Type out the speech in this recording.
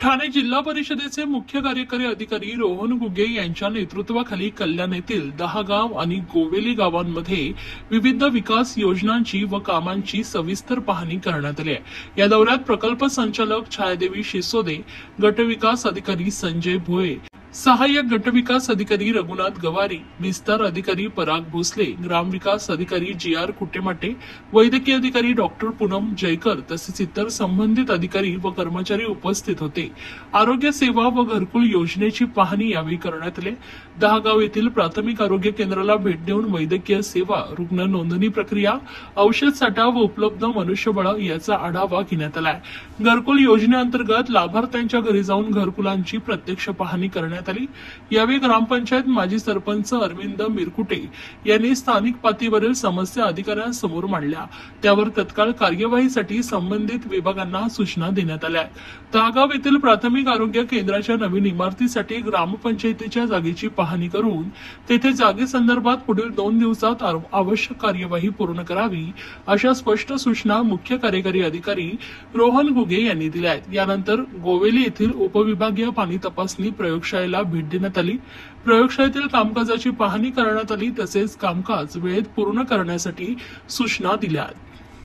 ठाणे जिल्हा परिषदेचे मुख्य कार्यकारी अधिकारी रोहन गुगे यांच्या नेतृत्वाखाली कल्याण येथील 10 गाव आणि गोवेली गावांमध्ये विविध विकास योजनांची व कामांची सविस्तर पाहणी करण्यात आली आहे। या दौऱ्यात प्रकल्प संचालक छायादेवी शिसोदे, गटविकास अधिकारी संजय भोये, सहाय्यक गटविकास अधिकारी रघुनाथ गवारी, विस्तार अधिकारी पराग भोसले, ग्रामविकास अधिकारी जी.आर. कुटेमाटे, वैद्यकीय अधिकारी डॉक्टर पूनम जयकर तसेच इतर संबंधित अधिकारी व कर्मचारी उपस्थित होते। आरोग्य सेवा व घरकुल योजनेची पाहणी यावेळी करण्यात आली। दहागाव येथील प्राथमिक आरोग्य केंद्राला भेट देऊन वैद्यकीय सेवा, रुग्ण नोंदणी प्रक्रिया, औषध साठा व उपलब्ध मनुष्यबळ याचा आढावा घेण्यात आला। घरकुल योजनेअंतर्गत लाभार्थ्यांच्या घरी जाऊन घरकुलांची प्रत्यक्ष पाहणी करण्यात आली। यावेळी ग्रामपंचायत माजी सरपंच अरविंद मिरकुटे यांनी स्थानिक पातळीवरील समस्या अधिकाऱ्यांसमोर मांडल्या, त्यावर तत्काळ कार्यवाहीसाठी संबंधित विभागांना सूचना देण्यात आल्या। दहागाव येथील प्राथमिक आरोग्य केंद्राच्या नवीन इमारतीसाठी ग्रामपंचायतीच्या जागेची पाहणी करून तेथे जागेसंदर्भात पुढील 2 दिवसात आवश्यक कार्यवाही पूर्ण करावी अशा स्पष्ट सूचना मुख्य कार्यकारी अधिकारी रोहन गुगे यांनी दिल्या आहेत। यानंतर गोवेली येथील उपविभागीय पाणी तपासणी प्रयोगशाळेला भेट देण्यात आली। प्रयोगशाळेतील कामकाजाची पाहणी करण्यात आली तसेच कामकाज वेळेत पूर्ण करण्यासाठी सूचना दिल्या।